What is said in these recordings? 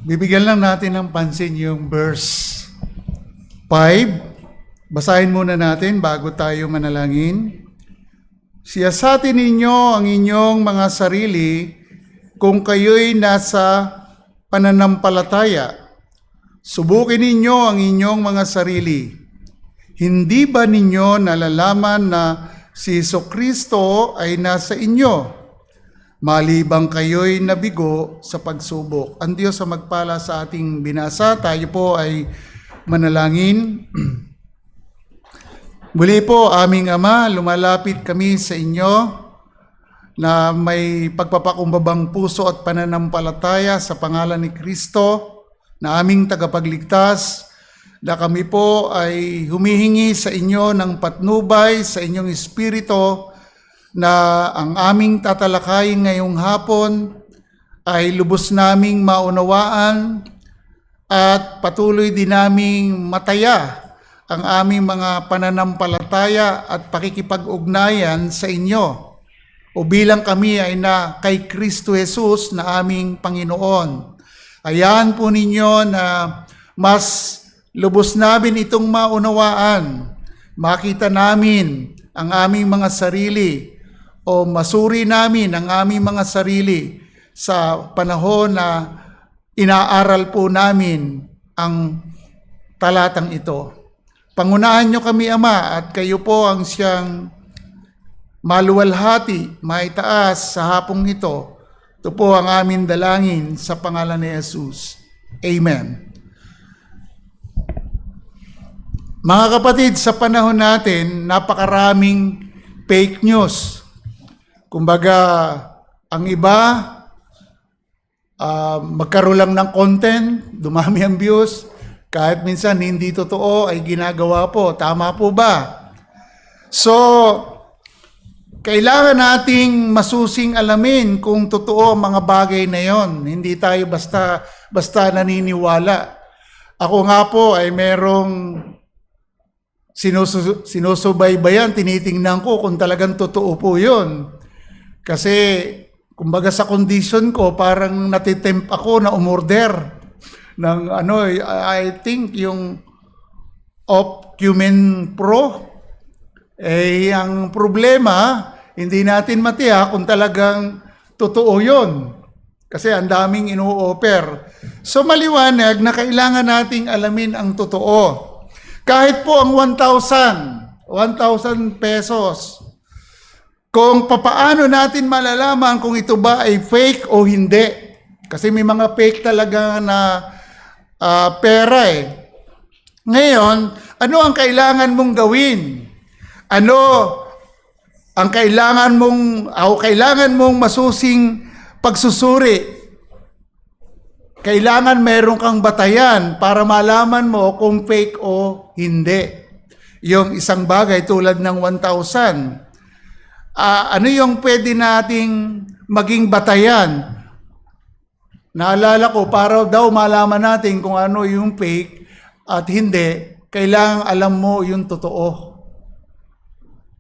Bibigyan lang natin ng pansin yung verse 5. Basahin muna natin bago tayo manalangin. Siyasatin ninyo ang inyong mga sarili kung kayo'y nasa pananampalataya. Subukin ninyo ang inyong mga sarili. Hindi ba ninyo nalalaman na si Jesucristo ay nasa inyo? Malibang kayo'y nabigo sa pagsubok. Ang Diyos sa magpala sa ating binasa, tayo po ay manalangin. Muli po, aming Ama, lumalapit kami sa inyo na may pagpapakumbabang puso at pananampalataya sa pangalan ni Kristo na aming tagapagligtas, na kami po ay humihingi sa inyo ng patnubay sa inyong Espiritu na ang aming tatalakayin ngayong hapon ay lubos naming maunawaan at patuloy din naming mataya ang aming mga pananampalataya at pakikipag-ugnayan sa inyo o bilang kami ay na kay Kristo Jesus na aming Panginoon. Hayaan po ninyo na mas lubos namin itong maunawaan, makita namin ang aming mga sarili o masuri namin ang aming mga sarili sa panahon na inaaral po namin ang talatang ito. Pangunahan nyo kami, Ama, at kayo po ang siyang maluwalhati, maitaas sa hapong ito. Ito po ang aming dalangin sa pangalan ni Jesus. Amen. Mga kapatid, sa panahon natin, napakaraming fake news. Kumbaga, ang iba, magkaroon lang ng content, dumami ang views, kahit minsan hindi totoo ay ginagawa po. Tama po ba? So, kailangan nating masusing alamin kung totoo ang mga bagay na yon. Hindi tayo basta naniniwala. Ako nga po ay merong sinusubaybayan, tinitingnan ko kung talagang totoo po yun. Kasi, kumbaga sa condition ko, parang natitempt ako na umorder ng I think yung Opcumen Pro. Ang problema, hindi natin matiyak kung talagang totoo yun. Kasi ang daming ino-offer. So maliwanag na kailangan nating alamin ang totoo. Kahit po ang 1,000 pesos, kung papaano natin malalaman kung ito ba ay fake o hindi. Kasi may mga fake talaga na pera eh. Ngayon, ano ang kailangan mong gawin? Ano ang kailangan mong masusing pagsusuri? Kailangan meron kang batayan para malaman mo kung fake o hindi. Yung isang bagay tulad ng 1,000. Ano yung pwede nating maging batayan? Naalala ko, para daw malaman natin kung ano yung fake at hindi, kailangan alam mo yung totoo.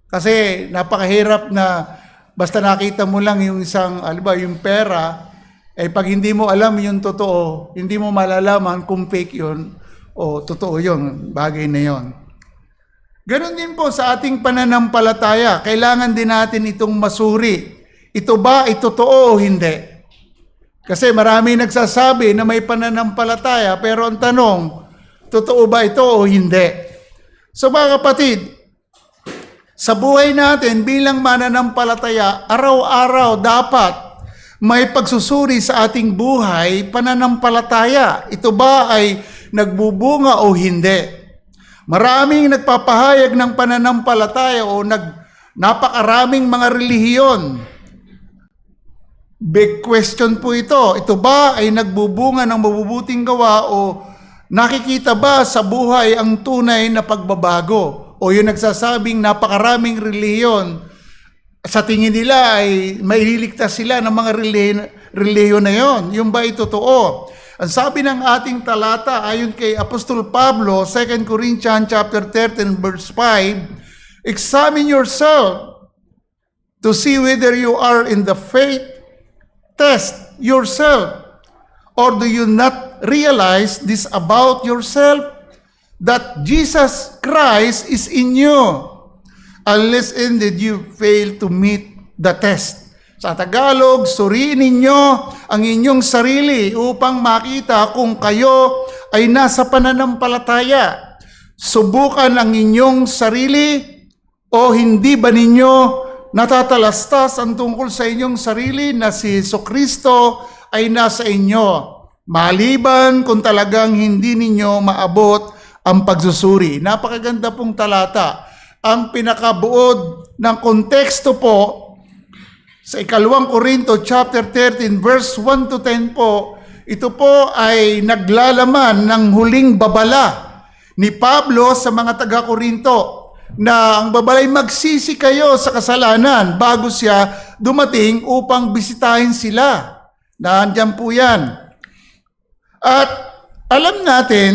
Kasi napakahirap na basta nakita mo lang yung isang, yung pera, pag hindi mo alam yung totoo, hindi mo malalaman kung fake yun o totoo yun, bagay na yun. Ganon din po sa ating pananampalataya. Kailangan din natin itong masuri. Ito ba ay totoo o hindi? Kasi marami nagsasabi na may pananampalataya, pero ang tanong, totoo ba ito o hindi? So mga kapatid, sa buhay natin bilang mananampalataya, araw-araw dapat may pagsusuri sa ating buhay, pananampalataya. Ito ba ay nagbubunga o hindi? Maraming nagpapahayag ng pananampalataya o napakaraming mga relihiyon. Big question po ito. Ito ba ay nagbubunga ng mabubuting gawa o nakikita ba sa buhay ang tunay na pagbabago? O yung nagsasabing napakaraming relihiyon, sa tingin nila ay maililigtas sila ng mga relihiyon na yon. Yung ba ay totoo? Ang sabi ng ating talata ayon kay Apostol Pablo, 2 Corinthians chapter 13 verse 5, examine yourself to see whether you are in the faith. Test yourself. Or do you not realize this about yourself? That Jesus Christ is in you, unless indeed you fail to meet the test. Sa Tagalog, suriin ninyo ang inyong sarili upang makita kung kayo ay nasa pananampalataya. Subukan ang inyong sarili o hindi ba ninyo natatalastas ang tungkol sa inyong sarili na si Jesucristo ay nasa inyo, maliban kung talagang hindi ninyo maabot ang pagsusuri. Napakaganda pong talata. Ang pinakabuod ng konteksto po sa 2 Korinto chapter 13 verse 1 to 10 po, ito po ay naglalaman ng huling babala ni Pablo sa mga taga-Korinto na ang babalay magsisi kayo sa kasalanan bago siya dumating upang bisitahin sila. Nandiyan po yan. At alam natin,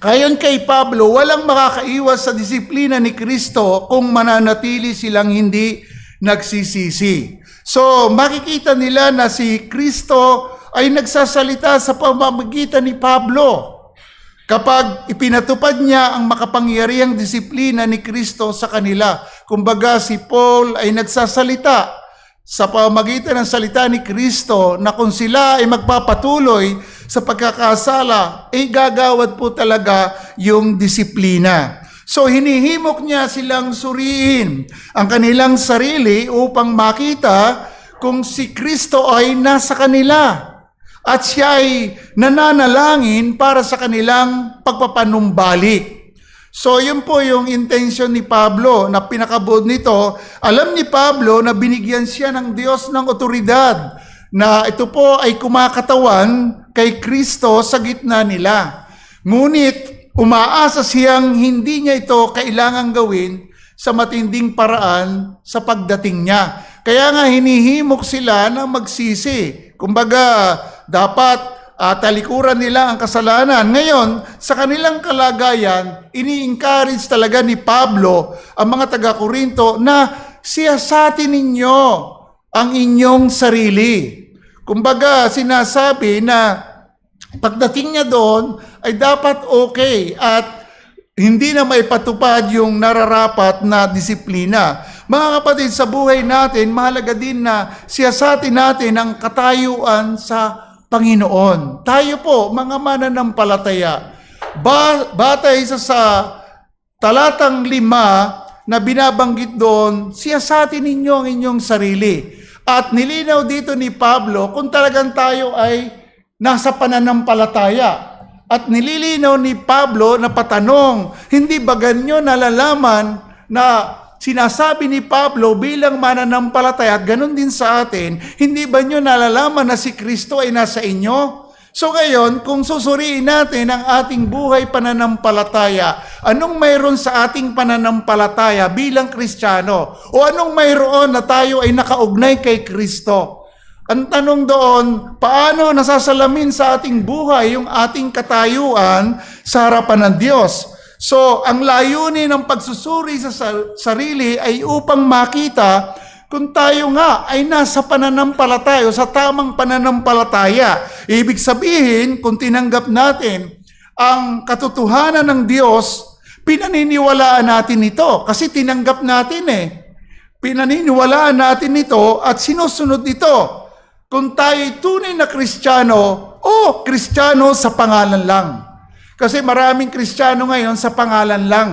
ayon kay Pablo, walang makakaiwas sa disiplina ni Kristo kung mananatili silang hindi nagsisisi. So, makikita nila na si Kristo ay nagsasalita sa pamamagitan ni Pablo kapag ipinatupad niya ang makapangyarihang disiplina ni Kristo sa kanila. Kumbaga, si Paul ay nagsasalita sa pamamagitan ng salita ni Kristo na kung sila ay magpapatuloy sa pagkakasala, ay gagawad po talaga yung disiplina. So hinihimok niya silang suriin ang kanilang sarili upang makita kung si Kristo ay nasa kanila at siya ay nananalangin para sa kanilang pagpapanumbalik. So yun po yung intention ni Pablo na pinakabuod nito. Alam ni Pablo na binigyan siya ng Diyos ng otoridad na ito po ay kumakatawan kay Kristo sa gitna nila. Ngunit umaasa siyang hindi niya ito kailangang gawin sa matinding paraan sa pagdating niya. Kaya nga hinihimok sila na magsisi. Kumbaga, dapat talikuran nila ang kasalanan. Ngayon, sa kanilang kalagayan, ini-encourage talaga ni Pablo ang mga taga-Korinto na siyasatin ninyo ang inyong sarili. Kumbaga, sinasabi na pagdating niya doon ay dapat okay at hindi na maipatupad yung nararapat na disiplina. Mga kapatid, sa buhay natin, mahalaga din na siyasatin natin ang katayuan sa Panginoon. Tayo po, mga mananampalataya, batay sa talatang 5 na binabanggit doon, siyasatin ninyo ang inyong sarili. At nilinaw dito ni Pablo kung talagang tayo ay nasa pananampalataya. At nililinaw ni Pablo na patanong, hindi ba ganyo nalalaman na sinasabi ni Pablo bilang mananampalataya at ganun din sa atin, hindi ba nyo nalalaman na si Kristo ay nasa inyo? So ngayon, kung susuriin natin ang ating buhay pananampalataya, anong mayroon sa ating pananampalataya bilang Kristiyano? O anong mayroon na tayo ay nakaugnay kay Kristo? Ang tanong doon, paano nasasalamin sa ating buhay yung ating katayuan sa harapan ng Diyos? So, ang layunin ng pagsusuri sa sarili ay upang makita kung tayo nga ay nasa pananampalataya, sa tamang pananampalataya. Ibig sabihin, kung tinanggap natin ang katotohanan ng Diyos, pinaniniwalaan natin ito kasi tinanggap natin Pinaniniwalaan natin ito at sinusunod ito. Kung tayo'y tunay na Kristiyano o Kristiyano sa pangalan lang. Kasi maraming Kristiyano ngayon sa pangalan lang.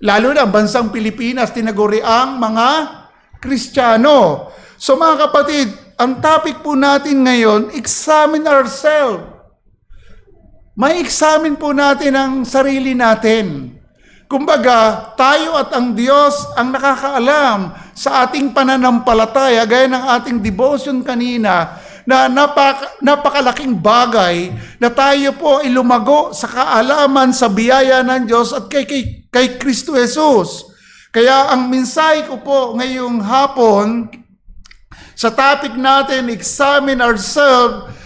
Lalo na bansang Pilipinas, tinaguri ang mga Kristiyano. So mga kapatid, ang topic po natin ngayon, examine ourselves. May examine po natin ang sarili natin. Kumbaga, tayo at ang Diyos ang nakakaalam sa ating pananampalataya, gaya ng ating devotion kanina, na napakalaking bagay na tayo po ay lumago sa kaalaman sa biyaya ng Diyos at kay Kristo Jesus. Kaya ang mensahe ko po ngayong hapon, sa topic natin, examine ourselves,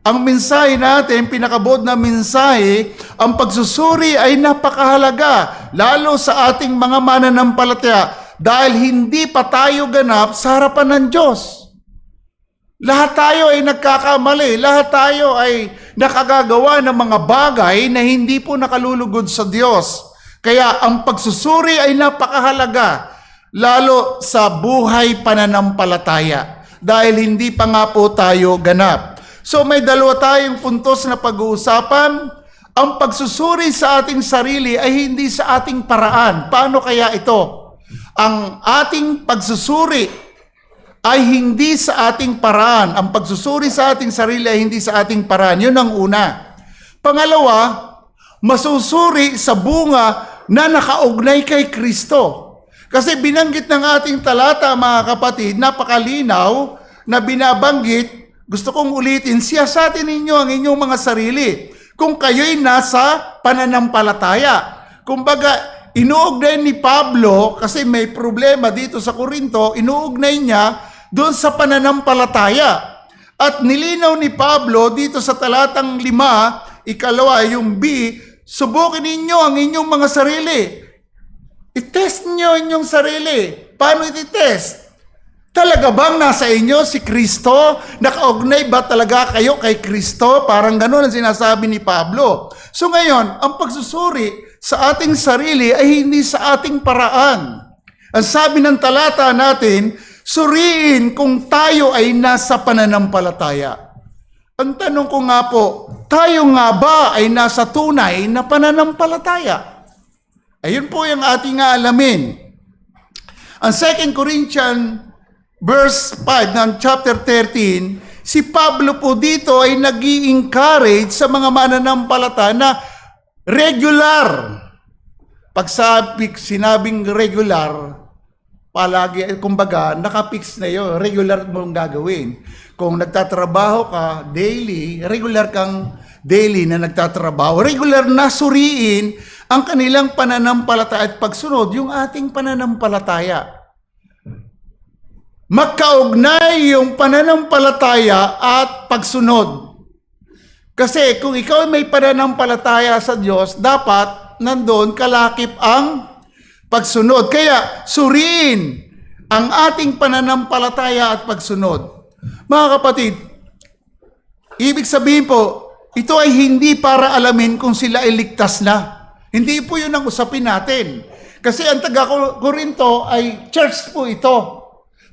ang mensahe natin, pinakabod na mensahe, ang pagsusuri ay napakahalaga, lalo sa ating mga mananampalataya, dahil hindi pa tayo ganap sa harapan ng Diyos. Lahat tayo ay nagkakamali. Lahat tayo ay nakagagawa ng mga bagay na hindi po nakalulugod sa Diyos. Kaya ang pagsusuri ay napakahalaga, lalo sa buhay pananampalataya. Dahil hindi pa nga po tayo ganap. So may dalawa tayong puntos na pag-uusapan. Ang pagsusuri sa ating sarili ay hindi sa ating paraan. Paano kaya ito? Ang ating pagsusuri ay hindi sa ating paraan. Ang pagsusuri sa ating sarili ay hindi sa ating paraan. Yun ang una. Pangalawa, masusuri sa bunga na nakaugnay kay Kristo. Kasi binanggit ng ating talata, mga kapatid, napakalinaw na binabanggit, gusto kong ulitin, siyasatin ninyo ang inyong mga sarili kung kayo'y nasa pananampalataya. Kumbaga, inuugnay ni Pablo, kasi may problema dito sa Korinto, inuugnay niya doon sa pananampalataya. At nilinaw ni Pablo dito sa talatang 5, ikalawa, yung B, subukin ninyo ang inyong mga sarili. I-test nyo inyong sarili. Paano iti-test? Talaga bang nasa inyo si Kristo? Nakaugnay ba talaga kayo kay Kristo? Parang gano'n ang sinasabi ni Pablo. So ngayon, ang pagsusuri sa ating sarili ay hindi sa ating paraan. Ang sabi ng talata natin, suriin kung tayo ay nasa pananampalataya. Ang tanong ko nga po, tayo nga ba ay nasa tunay na pananampalataya? Ayun po yung ating alamin. Ang 2 Corinthians verse 5 ng chapter 13, si Pablo po dito ay nag-i-encourage sa mga mananampalataya na regular. Pag sinabing regular, palagi, kumbaga, nakapix na yun. Regular mong gagawin. Kung nagtatrabaho ka daily, regular kang daily na nagtatrabaho. Regular na suriin ang kanilang pananampalataya at pagsunod yung ating pananampalataya. Magkaugnay yung pananampalataya at pagsunod. Kasi kung ikaw may pananampalataya sa Diyos, dapat nandoon kalakip ang pagsunod. Kaya suriin ang ating pananampalataya at pagsunod. Mga kapatid, ibig sabihin po, ito ay hindi para alamin kung sila ay ligtas na. Hindi po yun ang usapin natin. Kasi ang taga-Korinto ay church po ito.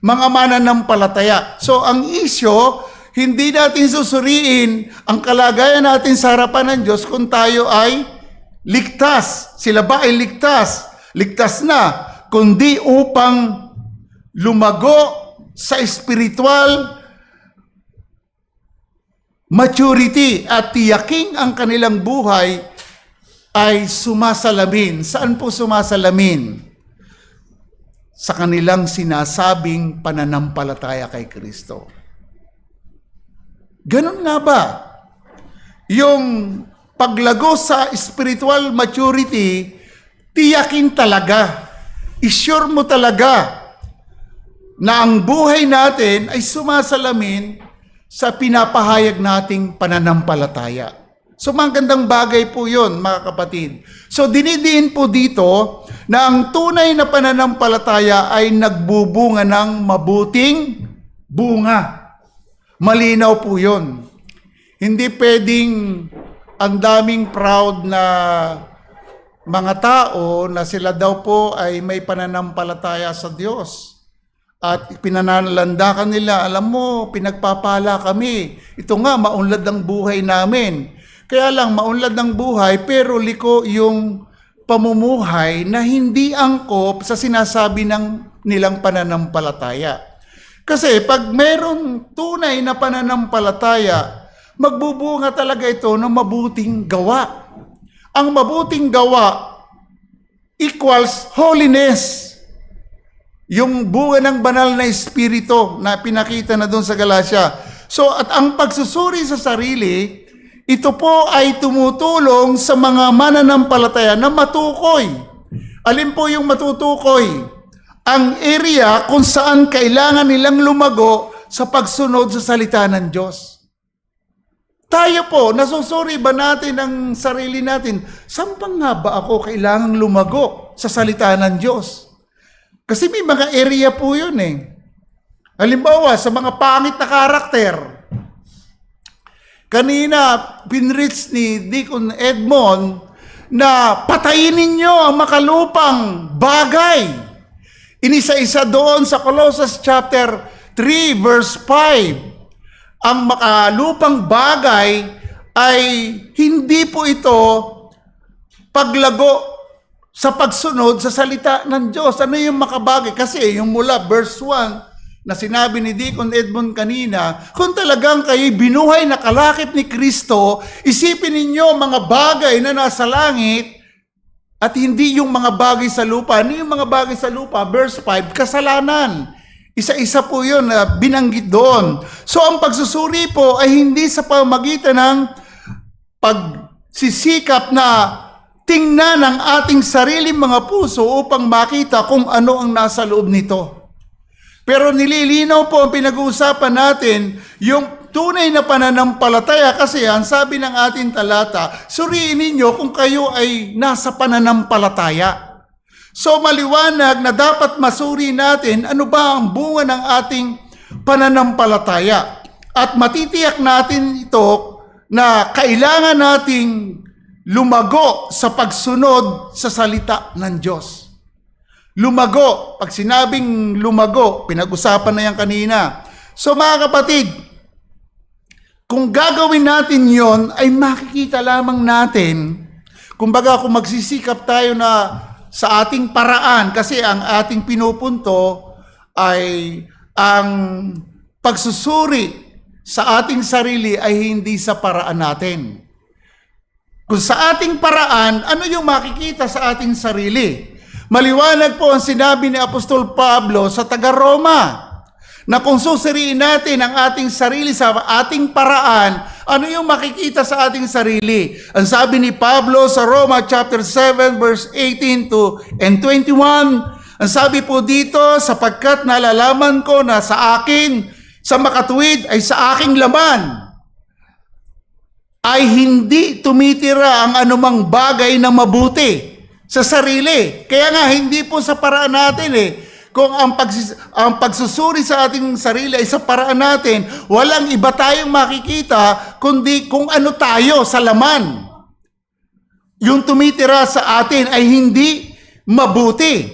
Mga mananampalataya. So ang isyo, hindi natin susuriin ang kalagayan natin sa harapan ng Diyos kung tayo ay ligtas. Sila ba ay ligtas? Ligtas na, kundi upang lumago sa spiritual maturity at tiyaking ang kanilang buhay ay sumasalamin. Saan po sumasalamin? Sa kanilang sinasabing pananampalataya kay Kristo. Ganun nga ba? Yung paglago sa spiritual maturity, tiyakin talaga, isure mo talaga na ang buhay natin ay sumasalamin sa pinapahayag nating pananampalataya. So magandang bagay po yun, mga kapatid. So dinidiin po dito na ang tunay na pananampalataya ay nagbubunga ng mabuting bunga. Malinaw po yun. Hindi pwedeng ang daming proud na mga tao na sila daw po ay may pananampalataya sa Diyos. At pinanalandakan nila, alam mo, pinagpapala kami. Ito nga, maunlad ang buhay namin. Kaya lang, maunlad ang buhay, pero liko yung pamumuhay na hindi angkop sa sinasabi ng nilang pananampalataya. Kasi pag mayroong tunay na pananampalataya, magbubunga talaga ito ng mabuting gawa. Ang mabuting gawa equals holiness. Yung bunga ng banal na espiritu na pinakita na doon sa Galatia. So, at ang pagsusuri sa sarili, ito po ay tumutulong sa mga mananampalataya na matukoy. Alin po yung matutukoy? Ang area kung saan kailangan nilang lumago sa pagsunod sa salita ng Diyos. Tayo po, nasusuri ba natin ang sarili natin? Saan pa nga ba ako kailangang lumago sa salita ng Diyos? Kasi may mga area po yun eh. Halimbawa, sa mga pangit na karakter. Kanina, pinreach ni Deacon Edmond na patayin ninyo ang makalupang bagay. Inisa-isa doon sa Colossus chapter 3 verse 5. Ang makalupang bagay ay hindi po ito paglago sa pagsunod sa salita ng Diyos. Ano yung makabagay? Kasi yung mula verse 1 na sinabi ni Deacon Edmond kanina, kung talagang kayo binuhay na kalakip ni Kristo, isipin ninyo mga bagay na nasa langit at hindi yung mga bagay sa lupa. Ano yung mga bagay sa lupa? Verse 5, kasalanan. Isa-isa po yun na binanggit doon. So ang pagsusuri po ay hindi sa pamagitan ng pagsisikap na tingnan ang ating sariling mga puso upang makita kung ano ang nasa loob nito. Pero nililinaw po ang pinag-uusapan natin, yung tunay na pananampalataya kasi ang sabi ng ating talata, suriin ninyo kung kayo ay nasa pananampalataya. So maliwanag na dapat masuri natin ano ba ang bunga ng ating pananampalataya. At matitiyak natin ito na kailangan nating lumago sa pagsunod sa salita ng Diyos. Lumago, pag sinabing lumago, pinag-usapan na yan kanina. So mga kapatid, kung gagawin natin yon ay makikita lamang natin, kumbaga kung magsisikap tayo na sa ating paraan, kasi ang ating pinupunto ay ang pagsusuri sa ating sarili ay hindi sa paraan natin. Kung sa ating paraan, ano yung makikita sa ating sarili? Maliwanag po ang sinabi ni Apostol Pablo sa taga-Roma na kung susuriin natin ang ating sarili sa ating paraan, ano yung makikita sa ating sarili? Ang sabi ni Pablo sa Roma chapter 7 verse 18 to and 21, ang sabi po dito, sapagkat nalalaman ko na sa akin, sa makatuwid ay sa aking laman, ay hindi tumitira ang anumang bagay na mabuti sa sarili. Kaya nga, hindi po sa paraan natin Kung ang pagsusuri sa ating sarili ay sa paraan natin, walang iba tayong makikita, kundi kung ano tayo sa laman. Yung tumitira sa atin ay hindi mabuti.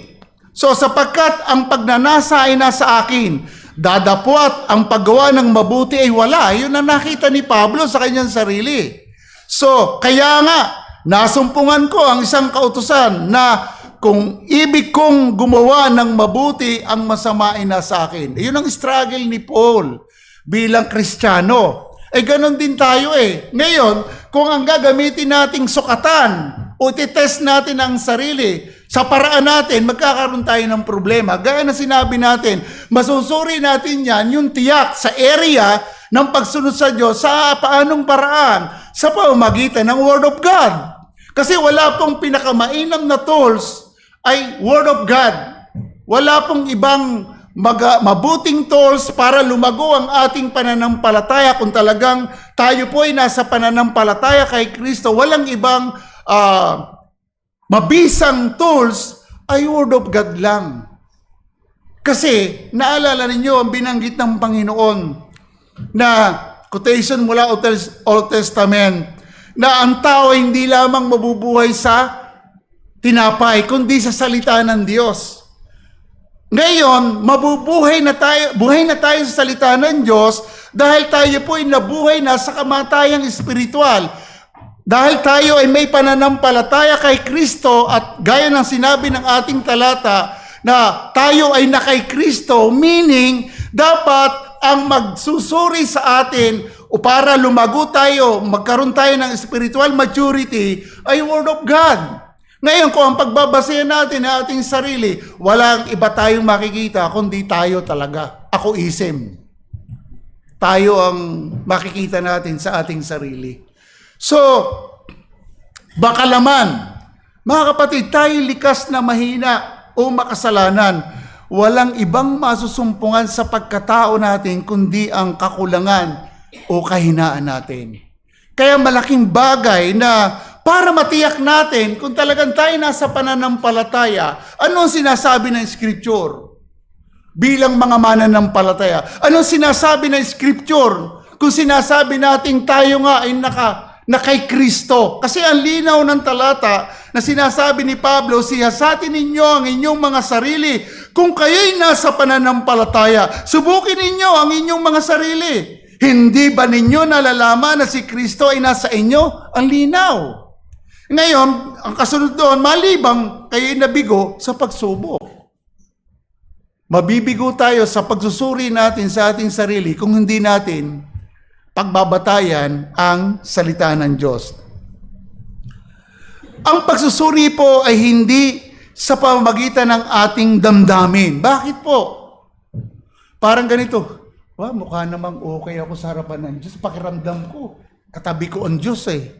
So sapagkat ang pagnanasa ay nasa akin, dadapwat ang paggawa ng mabuti ay wala. Yun ang nakita ni Pablo sa kanyang sarili. So, kaya nga, nasumpungan ko ang isang kautusan na kung ibig kong gumawa ng mabuti, ang masama ay nasa akin. Yun ang struggle ni Paul bilang Kristiyano. Ganon din tayo Ngayon, kung ang gagamitin nating sukatan o titest natin ang sarili sa paraan natin, magkakaroon tayo ng problema. Gaya na sinabi natin, masusuri natin yan, yung tiyak sa area ng pagsunod sa Diyos sa paanong paraan? Sa pamamagitan ng Word of God. Kasi wala pong pinakamainam na tools ay Word of God. Wala pong ibang mabuting tools para lumago ang ating pananampalataya. Kung talagang tayo po ay nasa pananampalataya kay Kristo, walang ibang mabisang tools ay Word of God lang. Kasi naalala ninyo ang binanggit ng Panginoon na quotation mula Old Testament, na ang tao hindi lamang mabubuhay sa tinapay, kundi sa salita ng Diyos. Ngayon, buhay na tayo sa salita ng Diyos dahil tayo po ay nabuhay na sa kamatayang espiritual. Dahil tayo ay may pananampalataya kay Kristo at gaya ng sinabi ng ating talata na tayo ay na kay Kristo, meaning dapat ang magsusuri sa atin o para lumago tayo, magkaroon tayo ng spiritual maturity ay Word of God. Ngayon, kung ang pagbabasehan natin ng ating sarili, walang iba tayong makikita kundi tayo talaga. Ako isim. Tayo ang makikita natin sa ating sarili. So, baka naman, mga kapatid, tayo likas na mahina o makasalanan. Walang ibang masusumpungan sa pagkatao natin kundi ang kakulangan o kahinaan natin. Kaya malaking bagay na para matiyak natin kung talagang tayo nasa pananampalataya, ano ang sinasabi ng Scripture? bilang mga mananampalataya. Anong sinasabi ng Scripture? Kung sinasabi natin tayo nga ay na kay Kristo. Kasi ang linaw ng talata na sinasabi ni Pablo, siyasatin ninyo ang inyong mga sarili. Kung kayo'y nasa pananampalataya, subukin ninyo ang inyong mga sarili. Hindi ba ninyo nalalaman na si Kristo ay nasa inyo? Ang linaw. Ngayon, ang kasunod doon, malibang kayo'y nabigo sa pagsubok. Mabibigo tayo sa pagsusuri natin sa ating sarili kung hindi natin pagbabatayan ang salita ng Diyos. Ang pagsusuri po ay hindi sa pamamagitan ng ating damdamin. Bakit po? Parang ganito, mukha namang okay ako sa harapan ng Diyos. Pakiramdam ko, katabi ko ang Diyos eh.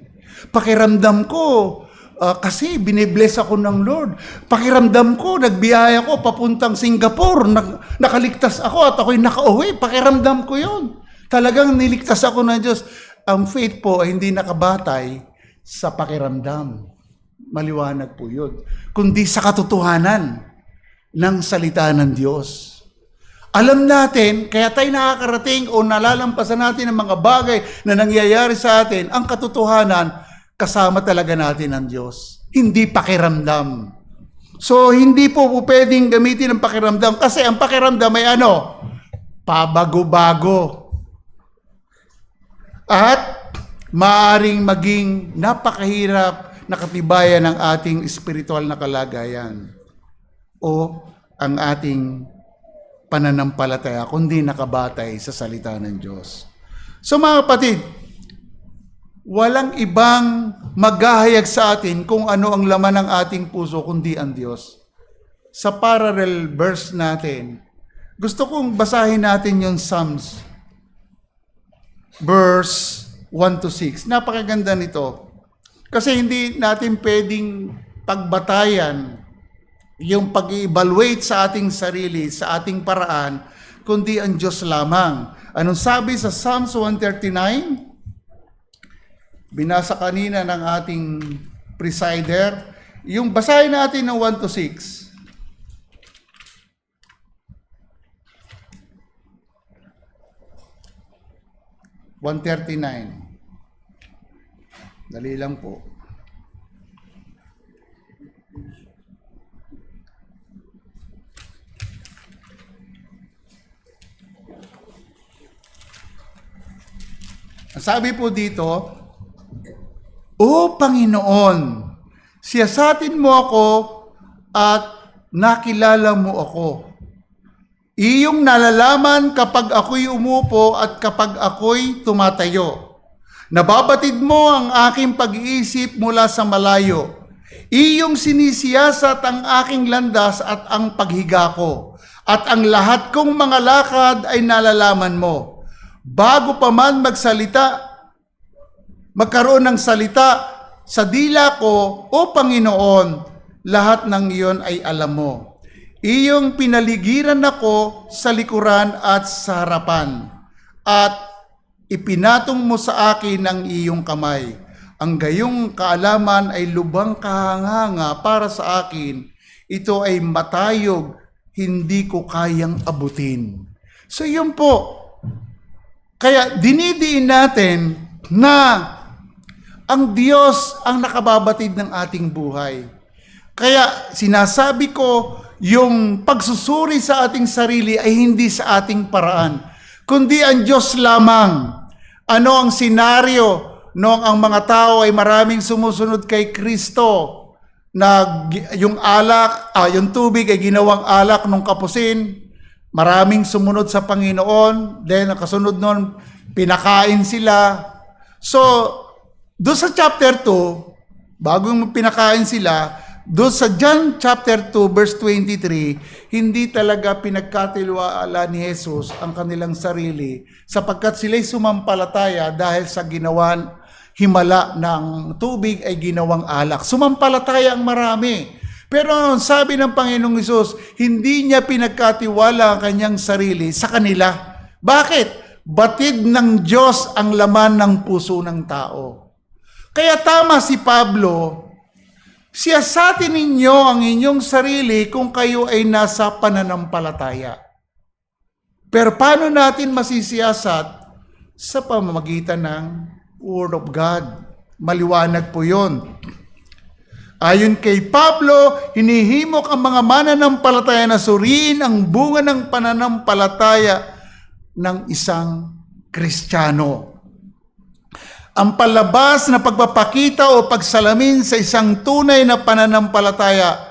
Pakiramdam ko, kasi binibless ako ng Lord. Pakiramdam ko, nagbiyaya ko papuntang Singapore. Nakaligtas ako at ako'y nakauwi. Pakiramdam ko yon. Talagang niligtas ako ng Diyos. Ang faith po ay hindi nakabatay sa pakiramdam. Maliwanag po yun. Kundi sa katotohanan ng salita ng Diyos. Alam natin, kaya tayo nakakarating o nalalampasan natin ang mga bagay na nangyayari sa atin, ang katotohanan, kasama talaga natin ang Diyos. Hindi pakiramdam. So, hindi po pwedeng gamitin ang pakiramdam kasi ang pakiramdam ay pabago-bago. At maaring maging napakahirap na katibayan ng ating espiritual na kalagayan o ang ating pananampalataya kundi nakabatay sa salita ng Diyos. So mga kapatid, walang ibang maghahayag sa atin kung ano ang laman ng ating puso kundi ang Diyos. Sa parallel verse natin, gusto kong basahin natin yung Psalms verse 1 to 6. Napakaganda nito. Kasi hindi natin pwedeng pagbatayan yung pag-evaluate sa ating sarili, sa ating paraan, kundi ang Diyos lamang. Anong sabi sa Psalms 139? Binasa kanina ng ating presider. Yung basahin natin ng 1 to 6. $139. Dali lang po. Sabi po dito, O Panginoon, siyasatin mo ako at nakilala mo ako. Iyong nalalaman kapag ako'y umupo at kapag ako'y tumatayo. Nababatid mo ang aking pag-iisip mula sa malayo. Iyong sinisiyasat ang aking landas at ang paghiga ko. At ang lahat kong mga lakad ay nalalaman mo. Bago pa man magkaroon ng salita sa dila ko, O Panginoon, lahat ng iyon ay alam mo. Iyong pinaligiran ako sa likuran at sa harapan, at ipinatong mo sa akin ang iyong kamay. Ang gayong kaalaman ay lubhang kahanganga para sa akin. Ito ay matayog, hindi ko kayang abutin. So yun po. Kaya dinidiin natin na ang Diyos ang nakababatid ng ating buhay. Kaya sinasabi ko, yung pagsusuri sa ating sarili ay hindi sa ating paraan, kundi ang Diyos lamang. Ano ang senaryo noong ang mga tao ay maraming sumusunod kay Kristo, na yung yung tubig ay ginawang alak nung kapusin, maraming sumunod sa Panginoon, then kasunod nun, pinakain sila. So, doon sa chapter 2, bago pinakain sila, doon sa John chapter 2 verse 23, hindi talaga pinagkatiwala ni Jesus ang kanilang sarili sapagkat sila'y sumampalataya dahil sa ginawan himala ng tubig ay ginawang alak. Sumampalataya ang marami. Pero sabi ng Panginoong Hesus, hindi niya pinagkatiwala ang kanyang sarili sa kanila. Bakit? Batid ng Diyos ang laman ng puso ng tao. Kaya tama si Pablo, siyasatin ninyo ang inyong sarili kung kayo ay nasa pananampalataya. Pero paano natin masisiyasat? Sa pamamagitan ng Word of God. Maliwanag po yun. Ayon kay Pablo, hinihimok ang mga mananampalataya na suriin ang bunga ng pananampalataya ng isang Kristiyano. Ang palabas na pagpapakita o pagsalamin sa isang tunay na pananampalataya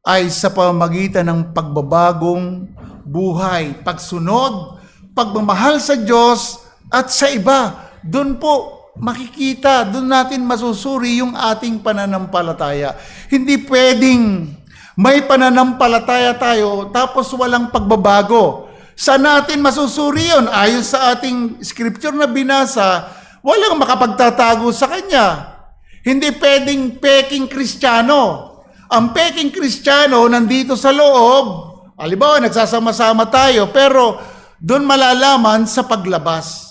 ay sa pamamagitan ng pagbabagong buhay, pagsunod, pagmamahal sa Diyos at sa iba. Doon po makikita, doon natin masusuri yung ating pananampalataya. Hindi pwedeng may pananampalataya tayo tapos walang pagbabago. Saan natin masusuri yun? Ayon sa ating scripture na binasa, walang makapagtatago sa kanya. Hindi pwedeng peking Kristiyano. Ang peking Kristiyano nandito sa loob. Halimbawa, nagsasama-sama tayo, pero doon malalaman sa paglabas.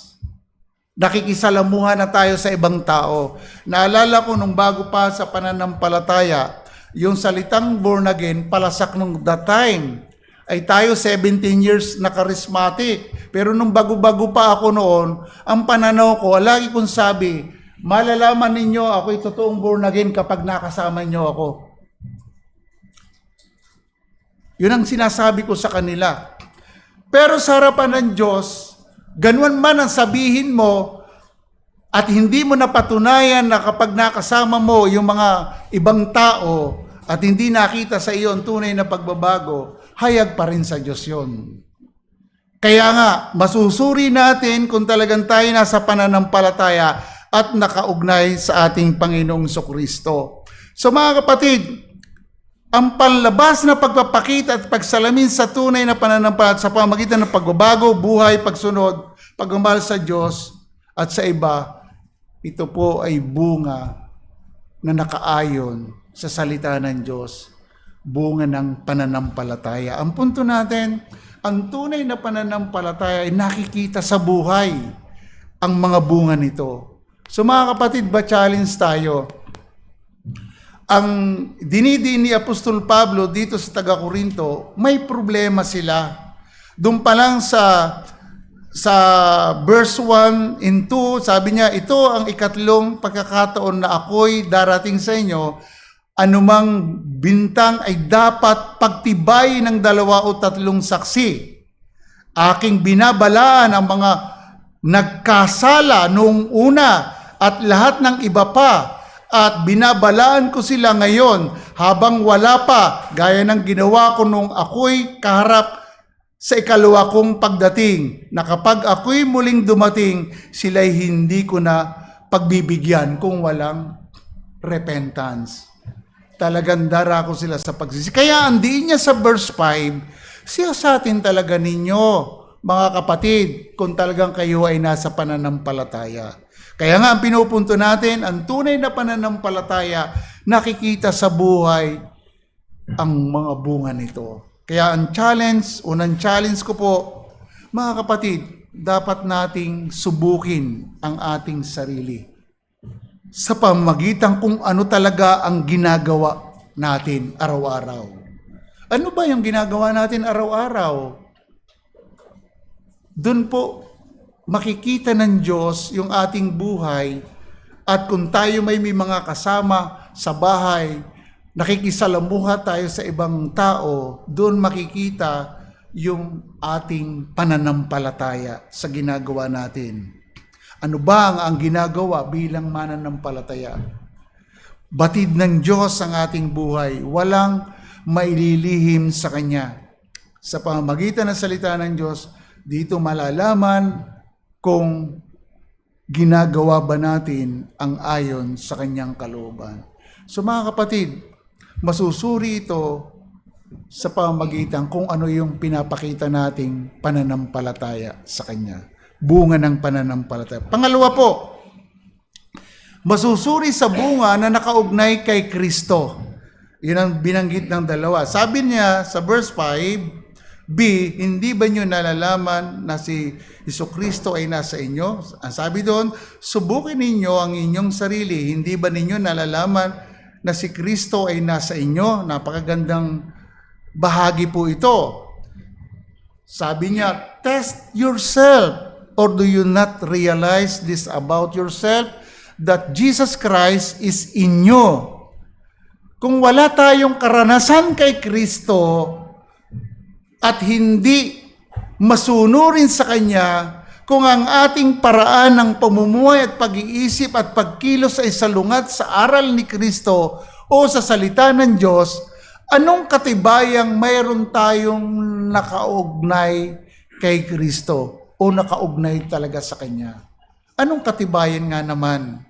Nakikisalamuha na tayo sa ibang tao. Naalala ko nung bago pa sa pananampalataya, yung salitang born again, palasak nung that time, ay tayo 17 years na charismatic. Pero nung bago-bago pa ako noon, ang pananaw ko, lagi kong sabi, malalaman ninyo ako'y totoong born again kapag nakasama nyo ako. Yun ang sinasabi ko sa kanila. Pero sa harapan ng Diyos, ganun man ang sabihin mo at hindi mo napatunayan na kapag nakasama mo yung mga ibang tao at hindi nakita sa iyo ang tunay na pagbabago, hayag pa rin sa Diyos yun. Kaya nga, masusuri natin kung talagang tayo nasa pananampalataya at nakaugnay sa ating Panginoong Kristo. So mga kapatid, ang panlabas na pagpapakita at pagsalamin sa tunay na pananampalataya sa pamamagitan ng pagbabago, buhay, pagsunod, pagmamahal sa Diyos at sa iba, ito po ay bunga na nakaayon sa salita ng Diyos, bunga ng pananampalataya. Ang punto natin, ang tunay na pananampalataya ay nakikita sa buhay ang mga bunga nito. So mga kapatid, ba-challenge tayo? Ang dinidiin ni Apostol Pablo dito sa taga-Corinto, may problema sila. Doon pa lang sa verse 1 and 2, sabi niya, ito ang ikatlong pagkakataon na ako'y darating sa inyo, anumang bintang ay dapat pagtibay ng 2 o 3 saksi. Aking binabalaan ang mga nagkasala noong una at lahat ng iba pa, at binabalaan ko sila ngayon habang wala pa, gaya ng ginawa ko nung ako'y kaharap sa ikalawa kong pagdating, na kapag ako'y muling dumating, sila'y hindi ko na pagbibigyan kung walang repentance. Talagang darako sila sa pagsisi. Kaya andiin niya sa verse 5, siya sa atin talaga ninyo, mga kapatid, kung talagang kayo ay nasa pananampalataya. Kaya nga ang pinupunto natin, ang tunay na pananampalataya, nakikita sa buhay ang mga bunga nito. Kaya ang unang challenge ko po, mga kapatid, dapat nating subukin ang ating sarili sa pamamagitan kung ano talaga ang ginagawa natin araw-araw. Ano ba yung ginagawa natin araw-araw? Doon po, makikita ng Diyos yung ating buhay, at kung tayo may mga kasama sa bahay, nakikisalamuha tayo sa ibang tao, doon makikita yung ating pananampalataya sa ginagawa natin. Ano ba ang ginagawa bilang mananampalataya? Batid ng Diyos ang ating buhay, walang maililihim sa Kanya. Sa pamamagitan ng salita ng Diyos, dito malalaman kung ginagawa ba natin ang ayon sa Kanyang kalooban. So mga kapatid, masusuri ito sa pamamagitan kung ano yung pinapakita nating pananampalataya sa Kanya. Bunga ng pananampalataya. Pangalawa po, masusuri sa bunga na nakaugnay kay Kristo. Yun ang binanggit ng dalawa. Sabi niya sa verse 5, B, hindi ba nyo nalalaman na si Jesucristo ay nasa inyo? Ang sabi doon, subukin ninyo ang inyong sarili. Hindi ba ninyo nalalaman na si Kristo ay nasa inyo? Napakagandang bahagi po ito. Sabi niya, test yourself. Or do you not realize this about yourself? That Jesus Christ is in you. Kung wala tayong karanasan kay Kristo at hindi masunurin sa Kanya, kung ang ating paraan ng pamumuhay at pag-iisip at pagkilos ay salungat sa aral ni Kristo o sa salita ng Diyos, anong katibayang mayroon tayong nakaugnay kay Kristo o nakaugnay talaga sa Kanya? Anong katibayan nga naman?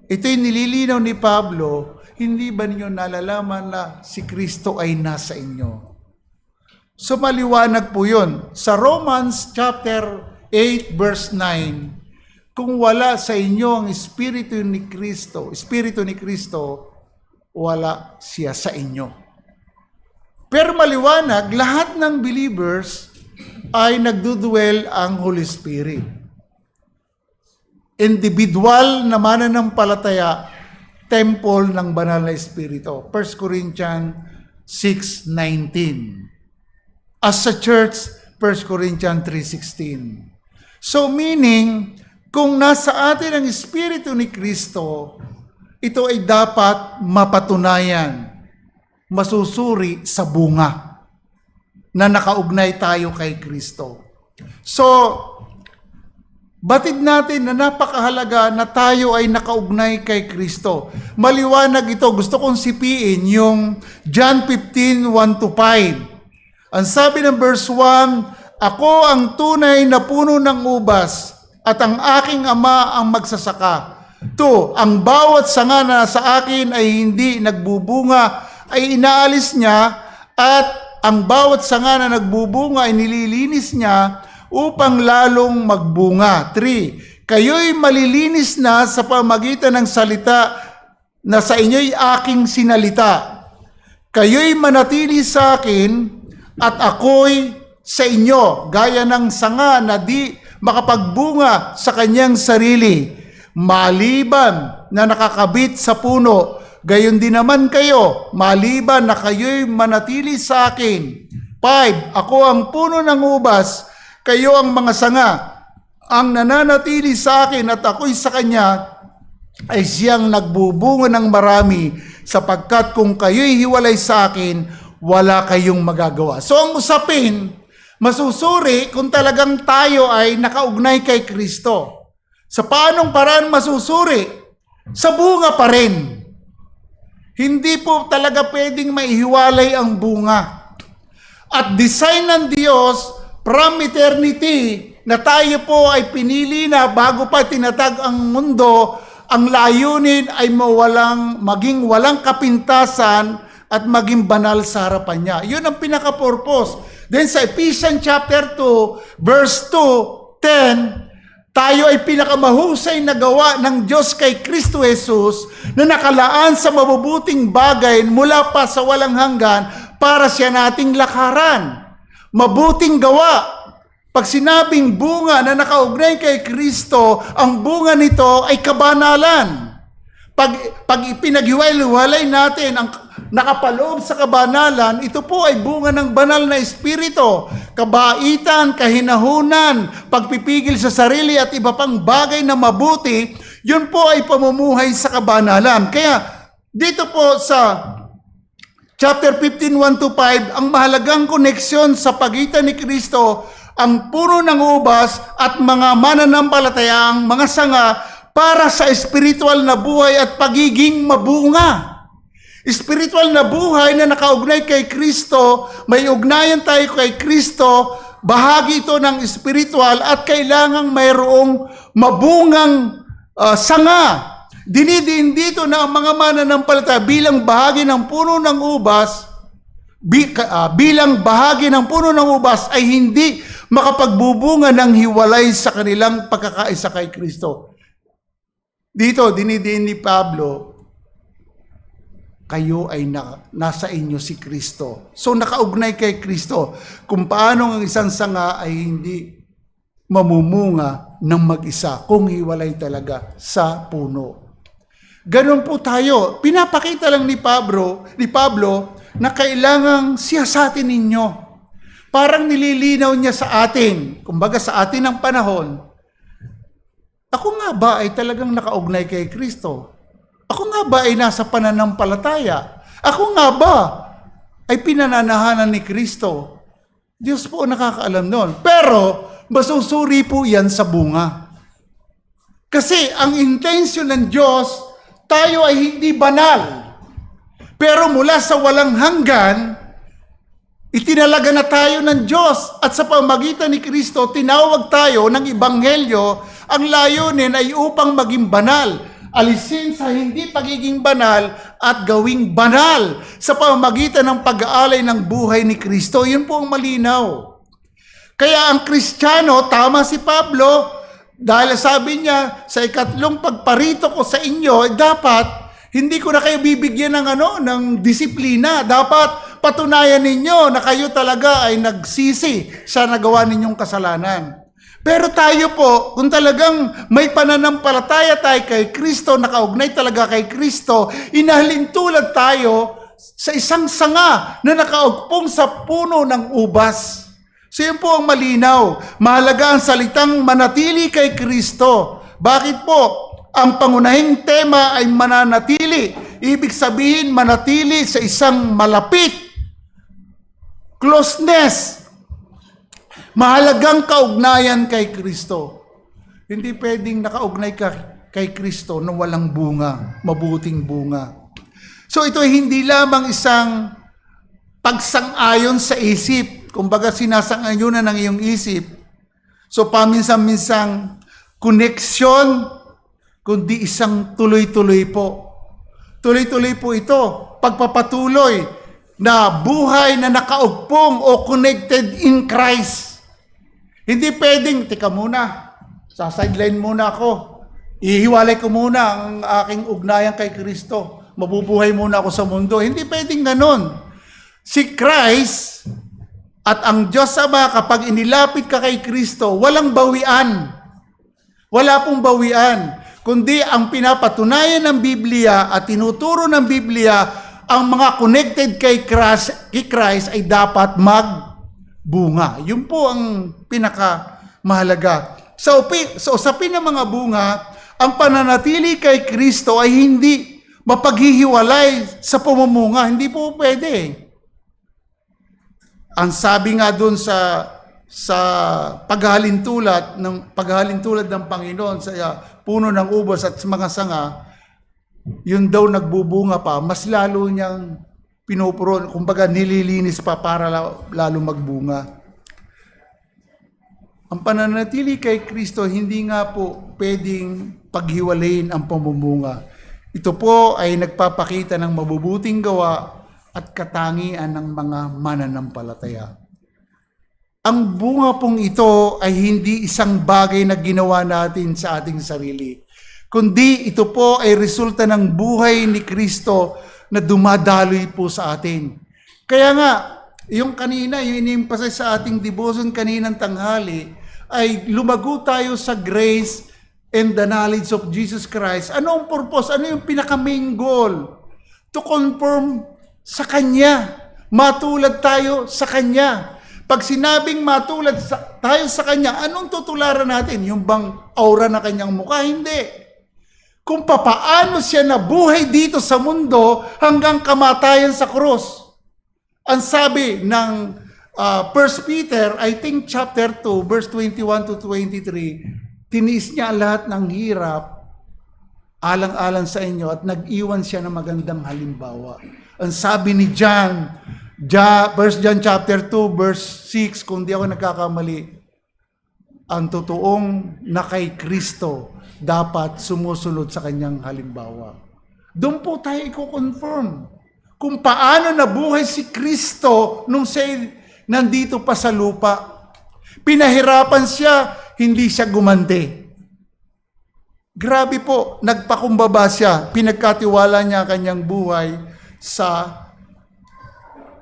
Ito'y nililinaw ni Pablo. Hindi ba ninyo nalalaman na si Kristo ay nasa inyo? So maliwanag po yun. Sa Romans chapter 8 verse 9, kung wala sa inyo ang Espiritu ni Kristo, wala siya sa inyo. Pero maliwanag, lahat ng believers ay nagdudwell ang Holy Spirit. Individual na mananampalataya, temple ng banal na Espiritu. 1 Corinthians 6:19. As a church, 1 Corinthians 3:16. So meaning, kung nasa atin ang Espiritu ni Kristo, ito ay dapat mapatunayan, masusuri sa bunga na nakaugnay tayo kay Kristo. So, batid natin na napakahalaga na tayo ay nakaugnay kay Kristo. Maliwanag ito. Gusto kong sipiin yung John 15:1-5. Ang sabi ng verse 1, ako ang tunay na puno ng ubas at ang aking ama ang magsasaka. 2, ang bawat sanga na sa akin ay hindi nagbubunga ay inaalis niya at ang bawat sanga na nagbubunga ay nililinis niya upang lalong magbunga. 3, kayo'y malilinis na sa pamagitan ng salita na sa inyo'y aking sinalita. Kayo'y manatili sa akin at ako'y sa inyo, gaya ng sanga na di makapagbunga sa kanyang sarili. Maliban na nakakabit sa puno, gayon din naman kayo, maliban na kayo'y manatili sa akin. 5, ako ang puno ng ubas, kayo ang mga sanga. Ang nananatili sa akin at ako'y sa kanya ay siyang nagbubunga ng marami, sapagkat kung kayo'y hiwalay sa akin, wala kayong magagawa. So ang usapin, masusuri kung talagang tayo ay nakaugnay kay Kristo. Sa paanong paraan masusuri? Sa bunga pa rin. Hindi po talaga pwedeng maihiwalay ang bunga. At design ng Diyos from eternity na tayo po ay pinili na bago pa tinatag ang mundo, ang layunin ay maging walang kapintasan at maging banal sa harapan niya. Yun ang pinaka-purpose. Then sa Ephesians chapter 2, verse 2, 10, tayo ay pinakamahusay na gawa ng Diyos kay Kristo Jesus na nakalaan sa mabubuting bagay mula pa sa walang hanggan para siya nating lakaran. Mabuting gawa. Pag sinabing bunga na nakaugnay kay Kristo, ang bunga nito ay kabanalan. Pag ipinaghiwalay natin ang nakapaloob sa kabanalan, ito po ay bunga ng banal na espiritu. Kabaitan, kahinahunan, pagpipigil sa sarili at iba pang bagay na mabuti, yun po ay pamumuhay sa kabanalan. Kaya dito po sa chapter 15:1-5, ang mahalagang koneksyon sa pagitan ni Kristo, ang puno ng ubas at mga mananampalatayang mga sanga para sa espiritual na buhay at pagiging mabunga. Espiritual na buhay na nakaugnay kay Kristo, may ugnayan tayo kay Kristo, bahagi ito ng espiritual at kailangang mayroong mabungang sanga. Dinidiin dito na ang mga mananampalataya bilang bahagi ng puno ng ubas, bilang bahagi ng puno ng ubas ay hindi makapagbubunga ng hiwalay sa kanilang pagkakaisa kay Kristo. Dito, dinidiin ni Pablo, kayo ay nasa inyo si Kristo. So nakaugnay kay Kristo. Kung paano ang isang sanga ay hindi mamumunga ng mag-isa kung hiwalay talaga sa puno. Ganon po tayo. Pinapakita lang ni Pablo na kailangang siyasatin ninyo. parang nililinaw niya sa atin, kumbaga sa atin ng panahon, ako nga ba ay talagang nakaugnay kay Kristo? Ako nga ba ay nasa pananampalataya? Ako nga ba ay pinananahanan ni Kristo? Diyos po ang nakakaalam noon. Pero, masusuri po yan sa bunga. Kasi ang intensyon ng Diyos, tayo ay hindi banal. Pero mula sa walang hanggan, itinalaga na tayo ng Diyos. At sa pamagitan ni Kristo, tinawag tayo ng Ebanghelyo. Ang layunin ay upang maging banal. Alisin sa hindi pagiging banal at gawing banal sa pamamagitan ng pag-aalay ng buhay ni Kristo. Yun po ang malinaw. Kaya ang Kristiyano, tama si Pablo, dahil sabi niya, sa ikatlong pagparito ko sa inyo, dapat hindi ko na kayo bibigyan ng disiplina. Dapat patunayan ninyo na kayo talaga ay nagsisi sa nagawa ninyong kasalanan. Pero tayo po, kung talagang may pananampalataya tayo kay Kristo, nakaugnay talaga kay Kristo, inahalin tulad tayo sa isang sanga na nakaugpong sa puno ng ubas. So yun po ang malinaw. Mahalaga ang salitang manatili kay Kristo. Bakit po? Ang pangunahing tema ay mananatili. Ibig sabihin, manatili sa isang malapit. Closeness. Mahalagang kaugnayan kay Kristo. Hindi pwedeng nakaugnay ka kay Kristo na walang bunga, mabuting bunga. So ito ay hindi lamang isang pagsang-ayon sa isip. Kumbaga sinasang-ayunan ng iyong isip. So paminsan-minsang koneksyon, kundi isang tuloy-tuloy po. Tuloy-tuloy po ito. Pagpapatuloy na buhay na nakaugpong o connected in Christ. Hindi pwedeng, teka muna, sa sideline muna ako. Ihiwalay ko muna ang aking ugnayan kay Kristo. Mabubuhay muna ako sa mundo. Hindi pwedeng ganon. Si Christ at ang Diyos Ama, kapag inilapit ka kay Kristo, walang bawian. Wala pong bawian. Kundi ang pinapatunayan ng Biblia at tinuturo ng Biblia, ang mga connected kay Christ ay dapat magbunga. Yun po ang pinakamahalaga. Sa usapin ng mga bunga, ang pananatili kay Kristo ay hindi mapaghihiwalay sa pumumunga. Hindi po pwede. Ang sabi nga doon sa paghalintulad ng Panginoon sa puno ng ubas at mga sanga, yun daw nagbubunga pa, mas lalo niyang pinupuro, kumbaga nililinis pa para lalo magbunga. Ang pananatili kay Kristo, hindi nga po pwedeng paghiwalayin ang pamumunga. Ito po ay nagpapakita ng mabubuting gawa at katangian ng mga mananampalataya. Ang bunga pong ito ay hindi isang bagay na ginawa natin sa ating sarili, kundi ito po ay resulta ng buhay ni Kristo na dumadaloy po sa atin. Kaya nga, yung kanina, yung in-emphasize sa ating devotion kaninang tanghali, ay lumago tayo sa grace and the knowledge of Jesus Christ. Ano ang purpose? Ano yung pinaka-main goal? To conform sa Kanya. Matulad tayo sa Kanya. Pag sinabing matulad tayo sa Kanya, anong tutularan natin? Yung bang aura na Kanyang mukha? Hindi. Kung papaano siya nabuhay dito sa mundo hanggang kamatayan sa krus. Ang sabi ng 1 Peter, I think chapter 2, verse 21 to 23, tiniis niya lahat ng hirap, alang-alang sa inyo, at nag-iwan siya ng magandang halimbawa. Ang sabi ni John 1 John chapter 2, verse 6, kung di ako nagkakamali, ang totoong na kay Kristo dapat sumusunod sa kanyang halimbawa. Doon po tayo i-confirm kung paano nabuhay si Kristo nung siya nandito pa sa lupa. Pinahirapan siya, hindi siya gumante. Grabe po, nagpakumbaba siya, pinagkatiwala niya kanyang buhay sa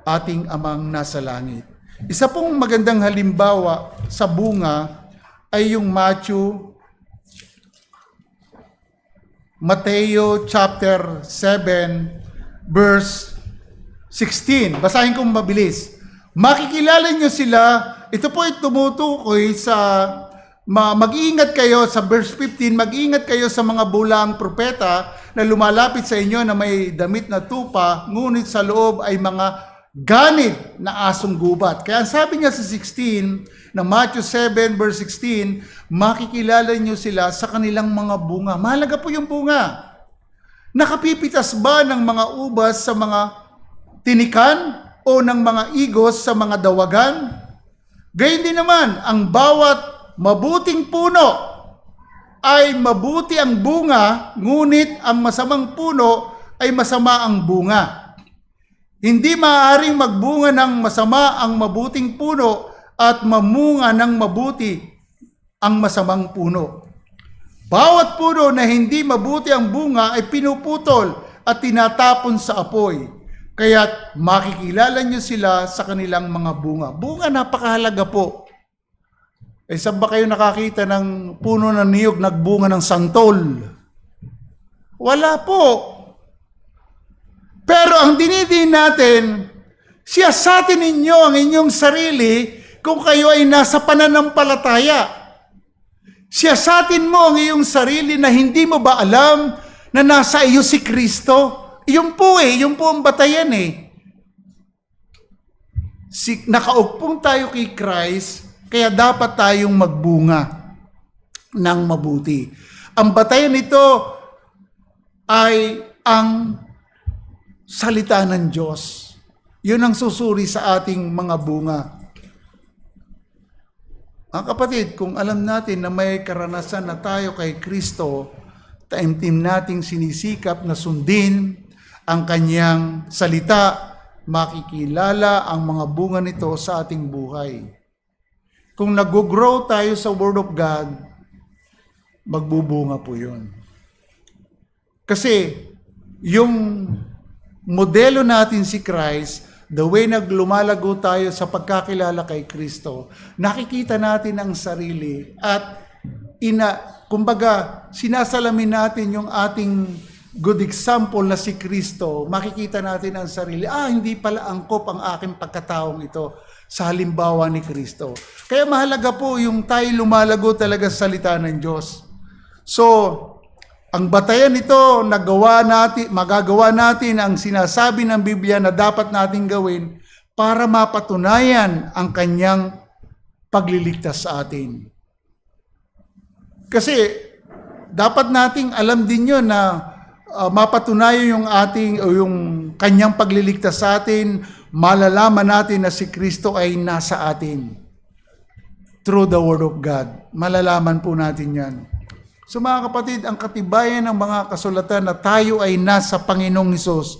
ating amang nasa langit. Isa pong magandang halimbawa sa bunga ay yung Mateo chapter 7 verse 16. Basahin kong mabilis. Makikilala nyo sila, ito po ay tumutukoy sa mag-iingat kayo sa verse 15, mag-iingat kayo sa mga bulaang propeta na lumalapit sa inyo na may damit na tupa, ngunit sa loob ay mga ganid na asong gubat. Kaya sabi niya sa 16, na Matthew 7 verse 16, makikilala nyo sila sa kanilang mga bunga. Mahalaga po yung bunga. Nakapipitas ba ng mga ubas sa mga tinikan o ng mga igos sa mga dawagan? Gayun din naman, ang bawat mabuting puno ay mabuti ang bunga, ngunit ang masamang puno ay masama ang bunga. Hindi maaaring magbunga ng masama ang mabuting puno at mamunga ng mabuti ang masamang puno. Bawat puno na hindi mabuti ang bunga ay pinuputol at tinatapon sa apoy. Kaya't makikilala nyo sila sa kanilang mga bunga. Bunga, napakahalaga po. Saan ba kayo nakakita ng puno ng niyog nagbunga ng santol? Wala po. Pero ang dinidin natin, siyasatin ninyo ang inyong sarili kung kayo ay nasa pananampalataya. Siyasatin mo ang iyong sarili na hindi mo ba alam na nasa iyo si Kristo? Yun po ang batayan Nakaugpong tayo kay Christ, kaya dapat tayong magbunga ng mabuti. Ang batayan nito ay ang salita ng Diyos. Yun ang susuri sa ating mga bunga. Ang kapatid, kung alam natin na may karanasan na tayo kay Kristo, taimtim nating sinisikap na sundin ang kanyang salita, makikilala ang mga bunga nito sa ating buhay. Kung nag-grow tayo sa Word of God, magbubunga po yun. Kasi yung modelo natin si Christ, the way naglumalago tayo sa pagkakilala kay Kristo, nakikita natin ang sarili at kumbaga, sinasalamin natin yung ating good example na si Kristo, makikita natin ang sarili, hindi pala angkop ang aking pagkataong ito sa halimbawa ni Kristo. Kaya mahalaga po yung tayo lumalago talaga sa salita ng Diyos. So, ang batayan nito, magagawa natin ang sinasabi ng Biblia na dapat nating gawin para mapatunayan ang kanyang pagliligtas sa atin. Kasi dapat nating alam din yun na mapatunayan yung kanyang pagliligtas sa atin, malalaman natin na si Kristo ay nasa atin. Through the Word of God. Malalaman po natin yan. So mga kapatid, ang katibayan ng mga kasulatan na tayo ay nasa Panginoong Hesus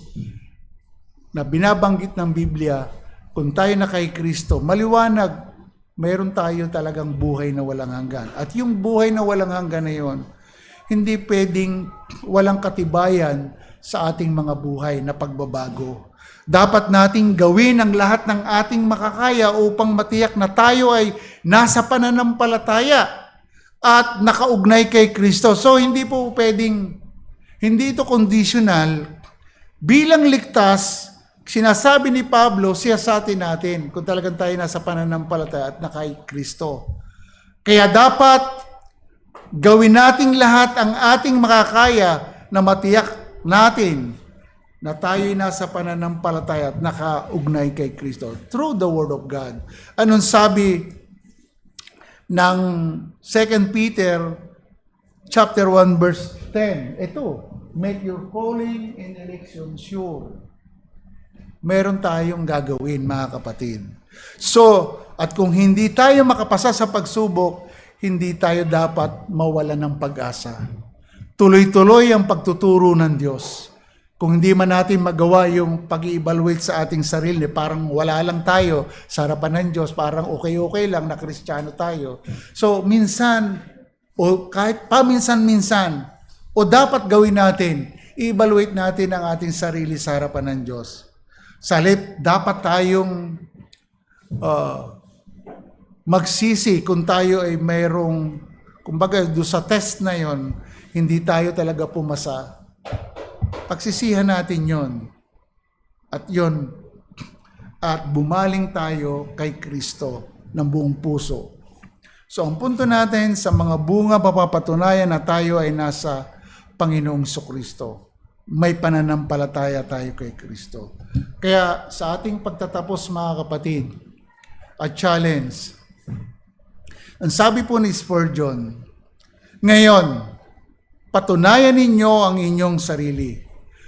na binabanggit ng Biblia, kung tayo na kay Kristo, maliwanag, mayroon tayo talagang buhay na walang hanggan. At yung buhay na walang hanggan na yun, hindi pwedeng walang katibayan sa ating mga buhay na pagbabago. Dapat nating gawin ang lahat ng ating makakaya upang matiyak na tayo ay nasa pananampalataya at nakaugnay kay Kristo. So, hindi ito conditional. Bilang ligtas, sinasabi ni Pablo, siyasatin natin kung talagang tayo nasa pananampalataya at na kay Kristo. Kaya dapat gawin nating lahat ang ating makakaya na matiyak natin na tayo'y nasa pananampalataya at nakaugnay kay Kristo through the Word of God. Anong sabi ng 2 Peter chapter 1 verse 10? Ito, make your calling and election sure. Meron tayong gagawin, mga kapatid. So, at kung hindi tayo makapasa sa pagsubok, hindi tayo dapat mawalan ng pag-asa. Tuloy-tuloy ang pagtuturo ng Diyos. Kung hindi man natin magawa yung pag-i-evaluate sa ating sarili, parang wala lang tayo sa harapan ng Diyos, parang okay-okay lang na Kristiyano tayo. So, minsan, o kahit paminsan-minsan, o dapat gawin natin, i-evaluate natin ang ating sarili sa harapan ng Diyos. Sa halip, dapat tayong magsisi kung tayo ay mayroong, kumbaga, doon sa test na yon, hindi tayo talaga pumasa. Pagsisihan natin yon. At yon at bumaling tayo kay Kristo ng buong puso. So ang punto natin sa mga bunga mapapatunayan na tayo ay nasa Panginoong Kristo. May pananampalataya tayo kay Kristo. Kaya sa ating pagtatapos mga kapatid, a challenge. Ang sabi po ni Spurgeon, ngayon, patunayan ninyo ang inyong sarili.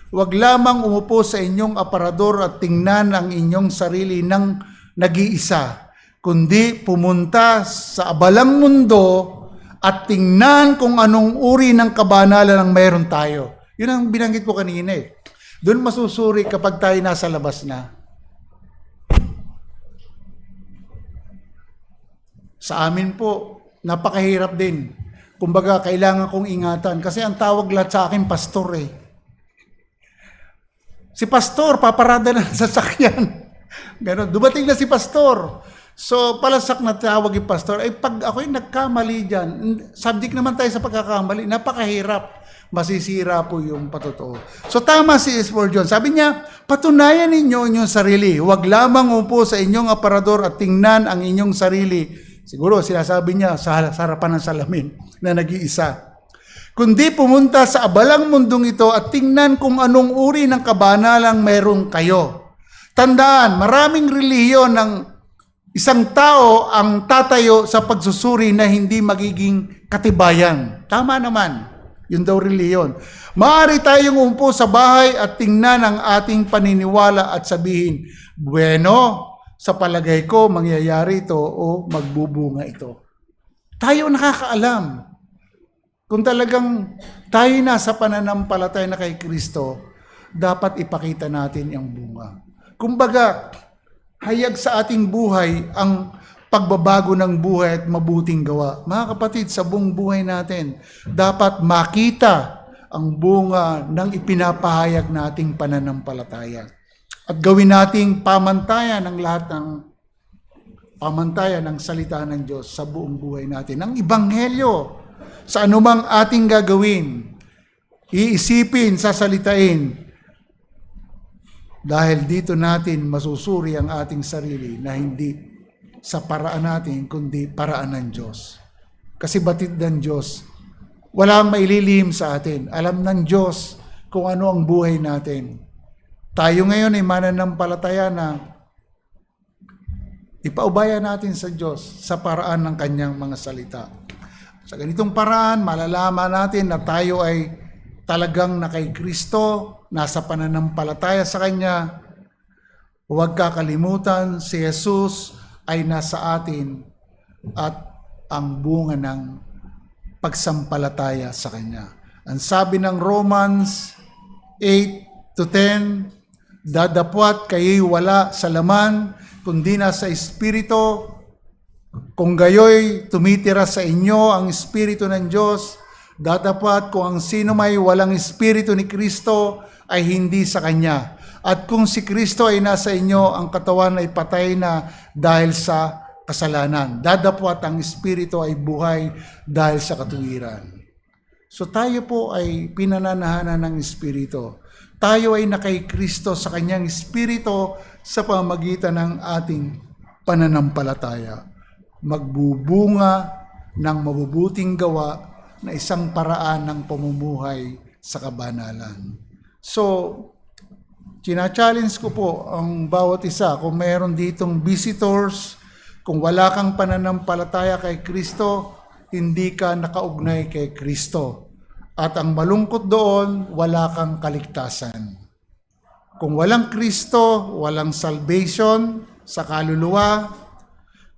Huwag lamang umupo sa inyong aparador at tingnan ang inyong sarili ng nag-iisa, kundi pumunta sa abalang mundo at tingnan kung anong uri ng kabanalan ang mayroon tayo. Yun ang binanggit ko kanina eh. Doon masusuri kapag tayo nasa labas na. Sa amin po, napakahirap din. Kumbaga, kailangan kong ingatan. Kasi ang tawag lahat sa akin, pastor eh. Si pastor, paparada na sa sasakyan. Ganon, dumating na si pastor. So, palasak na tawag yung pastor. Ay, pag ako'y nagkamali dyan, subject naman tayo sa pagkakamali, napakahirap. Masisira po yung patotoo. So, tama si Spurgeon. Sabi niya, patunayan ninyo inyong sarili. Huwag lamang upo sa inyong aparador at tingnan ang inyong sarili. Siguro, sinasabi niya sa harapan ng salamin na nag-iisa. Kundi pumunta sa abalang mundong ito at tingnan kung anong uri ng kabanalang meron kayo. Tandaan, maraming relihiyon ng isang tao ang tatayo sa pagsusuri na hindi magiging katibayan. Tama naman. Yun daw relihiyon. Maaari tayong umupo sa bahay at tingnan ang ating paniniwala at sabihin, bueno, sa palagay ko, mangyayari ito o magbubunga ito. Tayo nakakaalam. Kung talagang tayo nasa pananampalataya na kay Kristo, dapat ipakita natin ang bunga. Kumbaga, hayag sa ating buhay ang pagbabago ng buhay at mabuting gawa. Mga kapatid, sa buong buhay natin, dapat makita ang bunga ng ipinapahayag nating pananampalataya. At gawin nating pamantayan ng lahat ng pamantayan ng salita ng Diyos sa buong buhay natin. Ang Ebanghelyo, sa anumang ating gagawin, iisipin, sasalitain, dahil dito natin masusuri ang ating sarili na hindi sa paraan natin, kundi paraan ng Diyos. Kasi batid ng Diyos, walang maililihim sa atin. Alam ng Diyos kung ano ang buhay natin. Tayo ngayon ay mananampalataya na ipaubaya natin sa Diyos sa paraan ng kanyang mga salita. Sa ganitong paraan, malalaman natin na tayo ay talagang na kay Kristo, nasa pananampalataya sa Kanya. Huwag kakalimutan, si Jesus ay nasa atin at ang bunga ng pagsampalataya sa Kanya. Ang sabi ng Romans 8-10, dadapwat kayo'y wala sa laman, kundi nasa Espiritu. Kung gayoy tumitira sa inyo ang Espiritu ng Diyos, dadapat kung ang sino may walang Espiritu ni Kristo ay hindi sa Kanya. At kung si Kristo ay nasa inyo, ang katawan ay patay na dahil sa kasalanan. Dadapwat ang Espiritu ay buhay dahil sa katuwiran. So tayo po ay pinananahanan ng Espiritu. Tayo ay nakay Kristo sa Kanyang Espiritu sa pamamagitan ng ating pananampalataya. Magbubunga ng mabubuting gawa na isang paraan ng pamumuhay sa kabanalan. So, china-challenge ko po ang bawat isa. Kung mayroon ditong visitors, kung wala kang pananampalataya kay Kristo, hindi ka nakaugnay kay Kristo. At ang malungkot doon, wala kang kaligtasan. Kung walang Kristo, walang salvation sa kaluluwa.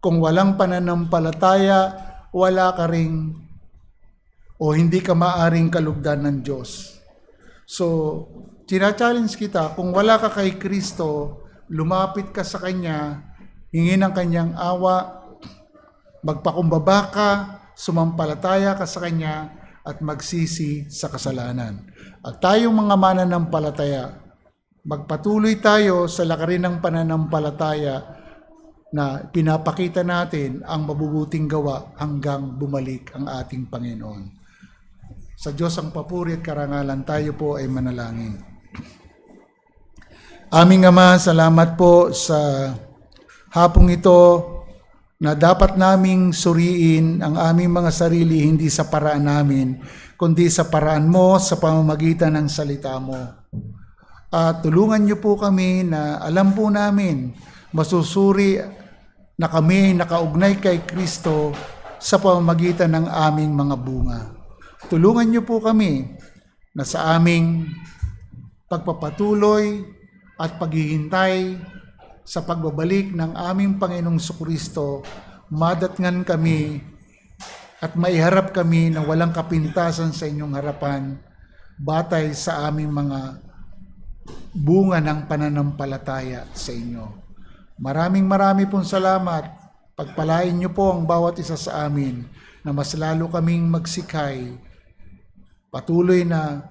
Kung walang pananampalataya, wala ka ring o hindi ka maaring kalugdan ng Diyos. So, china-challenge kita, kung wala ka kay Kristo, lumapit ka sa Kanya, hingin ang Kanyang awa, magpakumbaba ka, sumampalataya ka sa Kanya, at magsisi sa kasalanan. At tayong mga mananampalataya, magpatuloy tayo sa lakarin ng pananampalataya na pinapakita natin ang mabubuting gawa hanggang bumalik ang ating Panginoon. Sa Diyos ang papuri at karangalan, tayo po ay manalangin. Aming Ama, salamat po sa hapong ito na dapat naming suriin ang aming mga sarili hindi sa paraan namin, kundi sa paraan mo sa pamamagitan ng salita mo. At tulungan niyo po kami na alam po namin, masusuri na kami ay nakaugnay kay Kristo sa pamamagitan ng aming mga bunga. Tulungan niyo po kami na sa aming pagpapatuloy at paghihintay sa pagbabalik ng aming Panginoong Jesucristo, madatngan kami at maiharap kami na walang kapintasan sa inyong harapan batay sa aming mga bunga ng pananampalataya sa inyo. Maraming pong salamat. Pagpalain niyo po ang bawat isa sa amin na mas lalo kaming magsikay, patuloy na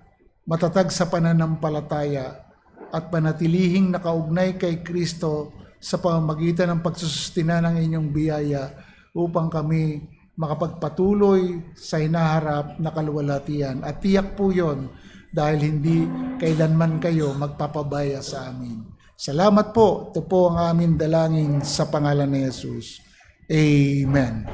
matatag sa pananampalataya at panatilihing nakaugnay kay Kristo sa pamamagitan ng pagsusustina ng inyong biyaya upang kami makapagpatuloy sa hinaharap na kaluwalhatian. At tiyak po yon dahil hindi kailanman kayo magpapabaya sa amin. Salamat po. Ito po ang aming dalangin sa pangalan ni Jesus. Amen.